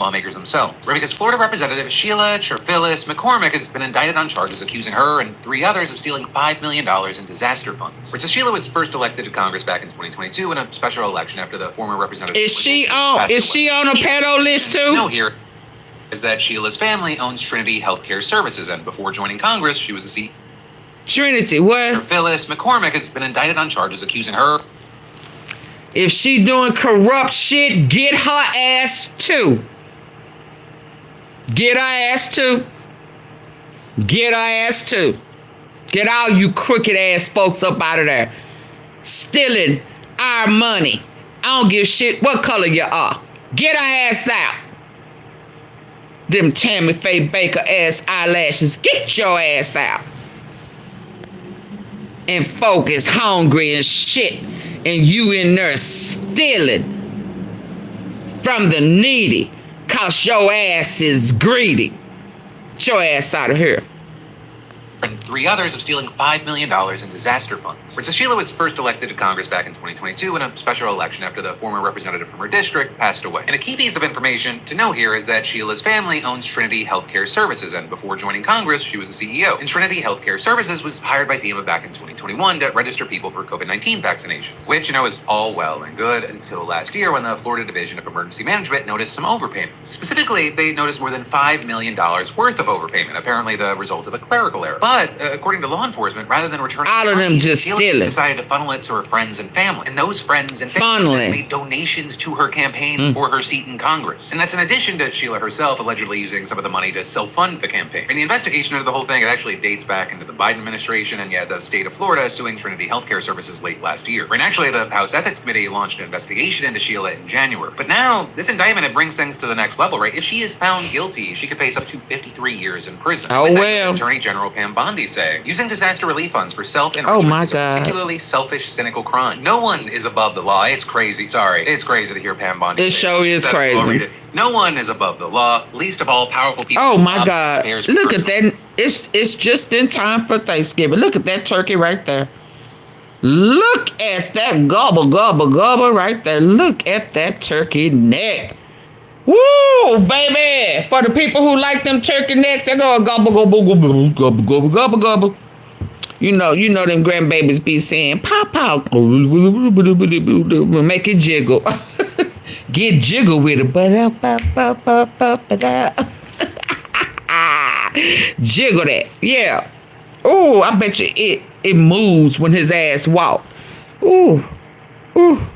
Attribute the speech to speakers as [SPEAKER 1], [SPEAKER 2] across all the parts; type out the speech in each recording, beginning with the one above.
[SPEAKER 1] lawmakers themselves. Right, because Florida Representative Sheila Phyllis McCormick has been indicted on charges accusing her and 3 others of stealing $5 million in disaster funds. Right, so Sheila was first elected to Congress back in 2022 in a special election after the former representative.
[SPEAKER 2] Is she on a pedo list too?
[SPEAKER 1] No, here is that Sheila's family owns Trinity Healthcare Services, and before joining Congress, she was the CEO.
[SPEAKER 2] Trinity, what?
[SPEAKER 1] Phyllis McCormick has been indicted on charges accusing her.
[SPEAKER 2] If she doing corrupt shit, get her ass too. Get her ass too. Get her ass too. Get all you crooked ass folks up out of there. Stealing our money. I don't give a shit what color you are. Get her ass out. Them Tammy Faye Baker ass eyelashes. Get your ass out. And folk is hungry and shit. And you in there stealing from the needy. Cause your ass is greedy. Get your ass out of here.
[SPEAKER 1] And 3 others of stealing $5 million in disaster funds. So Sheila was first elected to Congress back in 2022 in a special election after the former representative from her district passed away. And a key piece of information to know here is that Sheila's family owns Trinity Healthcare Services, and before joining Congress, she was the CEO. And Trinity Healthcare Services was hired by FEMA back in 2021 to register people for COVID-19 vaccinations, which, is all well and good until last year when the Florida Division of Emergency Management noticed some overpayments. Specifically, they noticed more than $5 million worth of overpayment, apparently the result of a clerical error. But according to law enforcement, rather than returning
[SPEAKER 2] all of them just stealing,
[SPEAKER 1] decided to funnel it to her friends and family, and those friends and family made donations to her campaign for her seat in Congress. And that's in addition to Sheila herself allegedly using some of the money to self-fund the campaign. And the investigation into the whole thing, it actually dates back into the Biden administration and the state of Florida suing Trinity Healthcare Services late last year. And actually, the House Ethics Committee launched an investigation into Sheila in January. But now, this indictment, it brings things to the next level, right? If she is found guilty, she could face up to 53 years in prison.
[SPEAKER 2] Oh, well.
[SPEAKER 1] Attorney General Pam Bondi saying, using disaster relief funds for
[SPEAKER 2] self-enrichment
[SPEAKER 1] is a particularly selfish, cynical crime. No one is above the law. It's crazy. Sorry. It's crazy to hear Pam Bondi.
[SPEAKER 2] It sure is crazy.
[SPEAKER 1] No one is above the law, least of all powerful people.
[SPEAKER 2] Oh my God. Look at that. It's just in time for Thanksgiving. Look at that turkey right there. Look at that gobble, gobble, gobble right there. Look at that turkey neck. Woo, baby. For the people who like them turkey necks, they go gobble, gobble, gobble, gobble, gobble, gobble, gobble. You know them grandbabies be saying, pop out, make it jiggle. Get jiggle with it. Jiggle that. Yeah. Oh, I bet you it moves when his ass walk. Ooh. Ooh.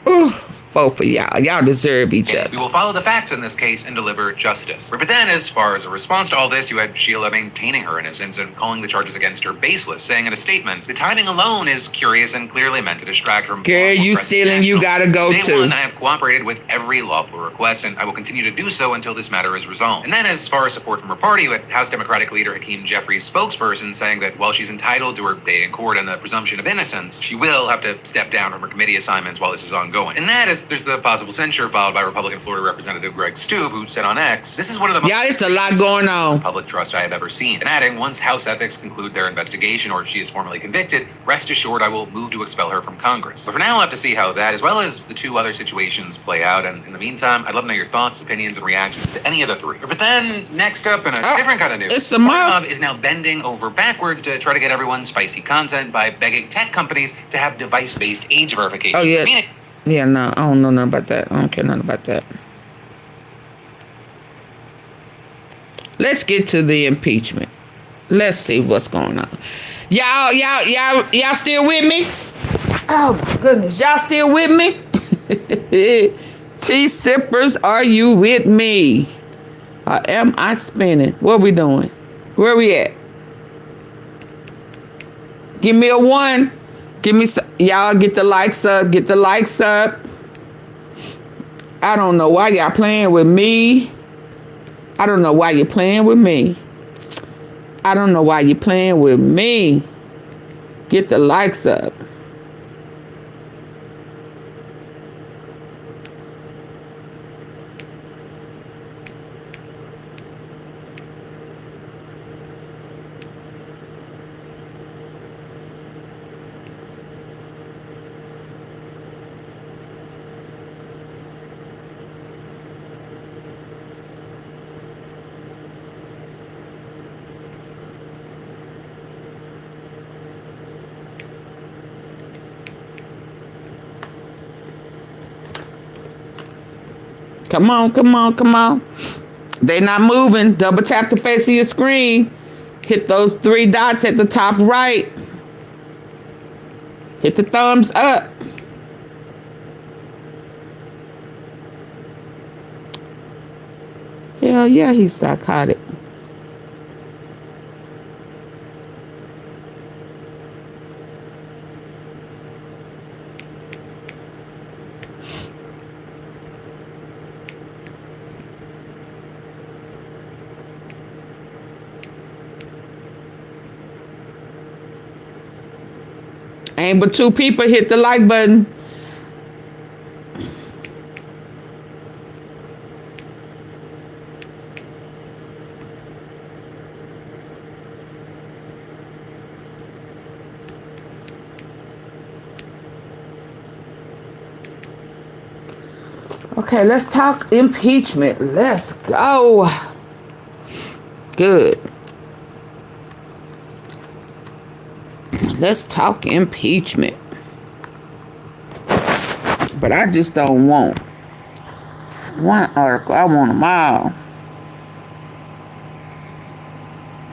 [SPEAKER 2] Ooh. Both of y'all deserve each other.
[SPEAKER 1] We will follow the facts in this case and deliver justice. But then, as far as a response to all this, you had Sheila maintaining her innocence and calling the charges against her baseless, saying in a statement, "The timing alone is curious and clearly meant to distract from."
[SPEAKER 2] Girl, you stealing, you gotta go too.
[SPEAKER 1] I have cooperated with every lawful request, and I will continue to do so until this matter is resolved. And then, as far as support from her party, you had House Democratic leader Hakeem Jeffries' spokesperson saying that while she's entitled to her day in court and the presumption of innocence, she will have to step down from her committee assignments while this is ongoing. And that is, there's the possible censure filed by Republican Florida Representative Greg Stube, who said on X, "This is one of the most
[SPEAKER 2] it's a lot going on.
[SPEAKER 1] Public trust I have ever seen." And adding, once House Ethics conclude their investigation or she is formally convicted, rest assured I will move to expel her from Congress. But for now, we'll have to see how that, as well as the 2 other situations, play out. And in the meantime, I'd love to know your thoughts, opinions, and reactions to any of the 3. But then, next up, in a different kind of news, Pornhub is now bending over backwards to try to get everyone spicy content by begging tech companies to have device-based age verification.
[SPEAKER 2] Oh, yeah. Yeah, no, I don't know nothing about that. I don't care nothing about that. Let's get to the impeachment. Let's see what's going on. Y'all still with me? Oh, my goodness. Y'all still with me? Tea sippers, are you with me? Or am I spinning? What we doing? Where we at? Give me a 1. Give me some. Y'all get the likes up. Get the likes up. I don't know why y'all playing with me. I don't know why you're playing with me. I don't know why you're playing with me. Get the likes up. Come on, come on, come on. They're not moving. Double tap the face of your screen. Hit those 3 dots at the top right. Hit the thumbs up. Hell yeah, he's psychotic. Ain't but 2 people hit the like button. Okay, let's talk impeachment. Let's go. Good. Let's talk impeachment. But I just don't want one article. I want them all.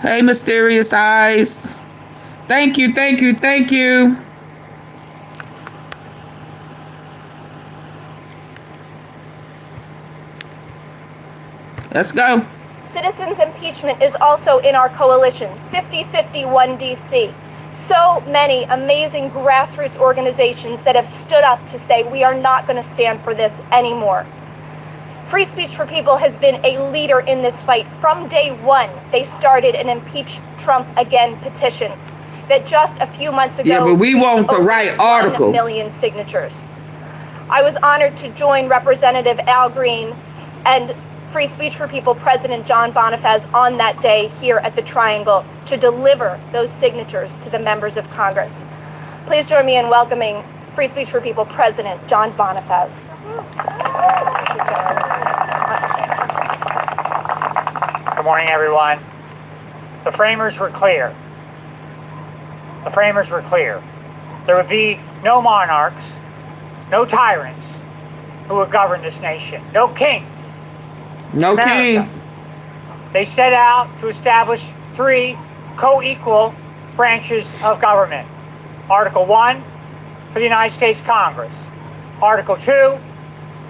[SPEAKER 2] Hey, Mysterious Eyes. Thank you, thank you, thank you. Let's go.
[SPEAKER 3] Citizens impeachment is also in our coalition, 50-51 DC. So many amazing grassroots organizations that have stood up to say we are not going to stand for this anymore. Free Speech for People has been a leader in this fight. From day one, they started an Impeach Trump Again petition that just a few months ago...
[SPEAKER 2] Yeah, but we want the right article.
[SPEAKER 3] 1 million signatures. I was honored to join Representative Al Green and Free Speech for People President John Bonifaz on that day here at the Triangle to deliver those signatures to the members of Congress. Please join me in welcoming Free Speech for People President John Bonifaz.
[SPEAKER 4] Good morning, everyone. The framers were clear. The framers were clear. There would be no monarchs, no tyrants who would govern this nation, no kings.
[SPEAKER 2] No
[SPEAKER 4] America.
[SPEAKER 2] kings.
[SPEAKER 4] They set out to establish 3 co-equal branches of government. Article 1 for the United States Congress. Article 2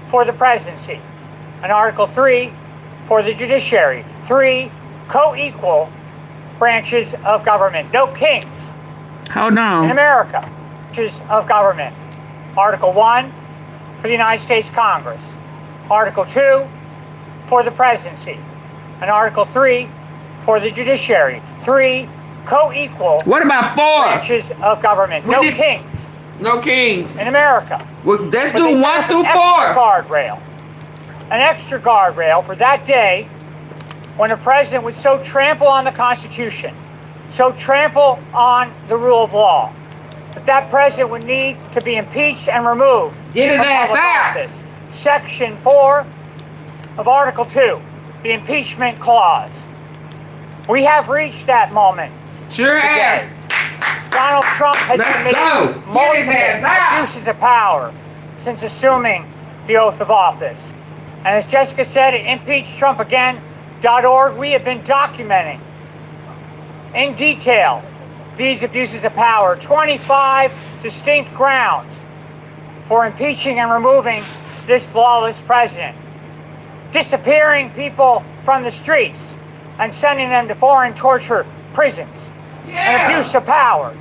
[SPEAKER 4] for the presidency. And Article 3 for the judiciary. 3 co-equal branches of government. No kings
[SPEAKER 2] Hold
[SPEAKER 4] in
[SPEAKER 2] on.
[SPEAKER 4] America. Branches of government. Article 1 for the United States Congress. Article 2 for the presidency, and Article 3 for the judiciary. 3 co-equal
[SPEAKER 2] What about 4?
[SPEAKER 4] branches of government. No kings
[SPEAKER 2] No kings.
[SPEAKER 4] in America.
[SPEAKER 2] Well, let's
[SPEAKER 4] But
[SPEAKER 2] do
[SPEAKER 4] they set
[SPEAKER 2] 1
[SPEAKER 4] up
[SPEAKER 2] through
[SPEAKER 4] an
[SPEAKER 2] 4.
[SPEAKER 4] extra guardrail. An extra guardrail for that day when a president would so trample on the Constitution, so trample on the rule of law, that president would need to be impeached and removed
[SPEAKER 2] Get his
[SPEAKER 4] from
[SPEAKER 2] ass
[SPEAKER 4] public
[SPEAKER 2] out.
[SPEAKER 4] office. Section 4 of Article 2, the impeachment clause. We have reached that moment.
[SPEAKER 2] Sure
[SPEAKER 4] Today,
[SPEAKER 2] have.
[SPEAKER 4] Donald Trump has
[SPEAKER 2] Let's
[SPEAKER 4] committed
[SPEAKER 2] go. Get his
[SPEAKER 4] multiple
[SPEAKER 2] ass out.
[SPEAKER 4] abuses of power since assuming the oath of office. And as Jessica said at ImpeachTrumpAgain.org, we have been documenting in detail these abuses of power, 25 distinct grounds for impeaching and removing this lawless president. Disappearing people from the streets and sending them to foreign torture prisons. An abuse of power,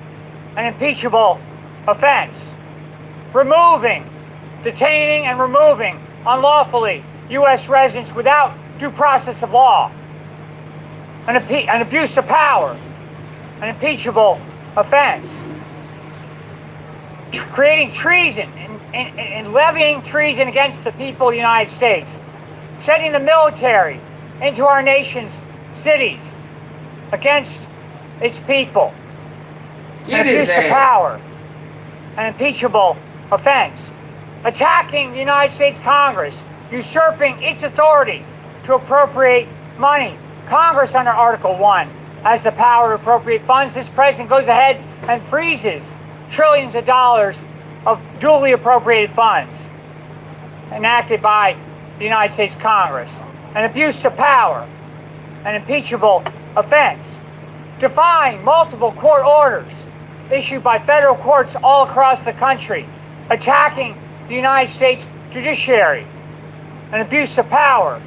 [SPEAKER 4] an impeachable offense. Detaining and removing unlawfully U.S. residents without due process of law. An abuse of power, an impeachable offense. Creating treason and levying treason against the people of the United States. Sending the military into our nation's cities against its people. An abuse of power, an impeachable offense. Attacking the United States Congress, usurping its authority to appropriate money. Congress, under Article 1, has the power to appropriate funds. This president goes ahead and freezes trillions of dollars of duly appropriated funds enacted by the United States Congress, an abuse of power, an impeachable offense, defying multiple court orders issued by federal courts all across the country, attacking the United States judiciary, an abuse of power,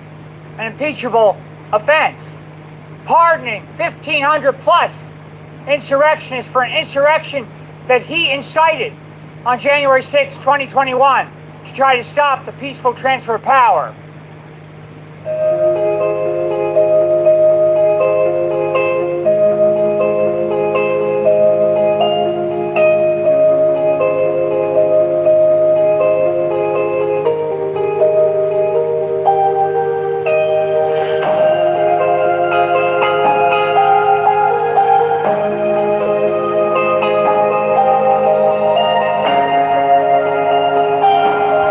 [SPEAKER 4] an impeachable offense, pardoning 1,500 plus insurrectionists for an insurrection that he incited on January 6, 2021 to try to stop the peaceful transfer of power.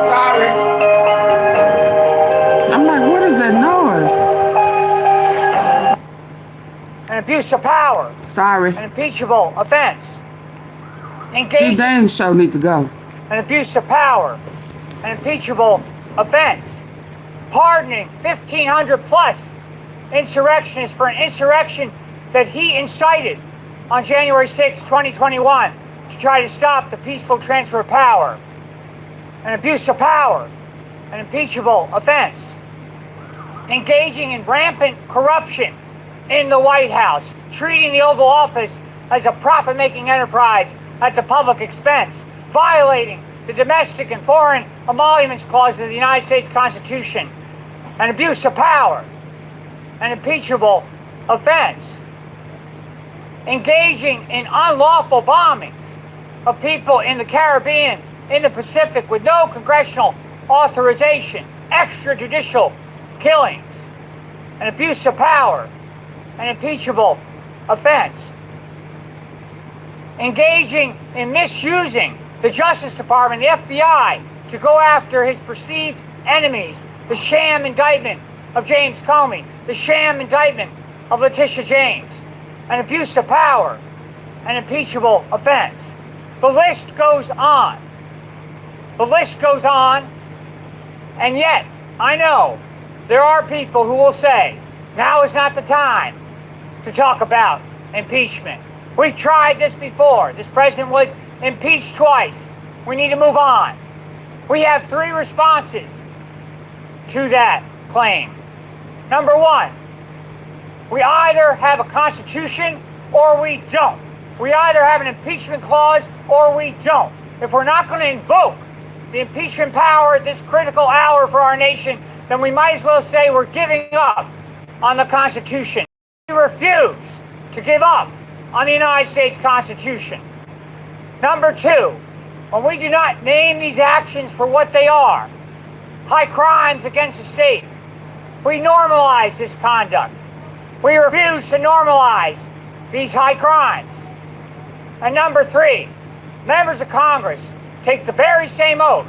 [SPEAKER 2] Sorry. I'm like, what is that noise?
[SPEAKER 4] An abuse of power,
[SPEAKER 2] Sorry.
[SPEAKER 4] an impeachable offense,
[SPEAKER 2] The
[SPEAKER 4] engaging
[SPEAKER 2] game show need to go.
[SPEAKER 4] an abuse of power, an impeachable offense, pardoning 1,500 plus insurrectionists for an insurrection that he incited on January 6, 2021 to try to stop the peaceful transfer of power, an abuse of power, an impeachable offense, engaging in rampant corruption in the White House, treating the Oval Office as a profit-making enterprise at the public expense, violating the domestic and foreign emoluments clauses of the United States Constitution, an abuse of power, an impeachable offense, engaging in unlawful bombings of people in the Caribbean, in the Pacific with no congressional authorization, extrajudicial killings, an abuse of power, an impeachable offense, engaging in misusing the Justice Department, the FBI, to go after his perceived enemies, the sham indictment of James Comey, the sham indictment of Letitia James, an abuse of power, an impeachable offense. The list goes on. The list goes on, and yet I know there are people who will say, now is not the time to talk about impeachment. We've tried this before. This president was impeached twice. We need to move on. We have three responses to that claim. Number one, we either have a constitution or we don't. We either have an impeachment clause or we don't. If we're not going to invoke the impeachment power at this critical hour for our nation, then we might as well say we're giving up on the Constitution. We refuse to give up on the United States Constitution. Number two, when we do not name these actions for what they are, high crimes against the state, we normalize this conduct. We refuse to normalize these high crimes. And number three, members of Congress take the very same oath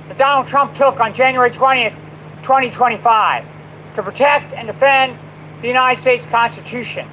[SPEAKER 4] that Donald Trump took on January 20th, 2025, to protect and defend the United States Constitution.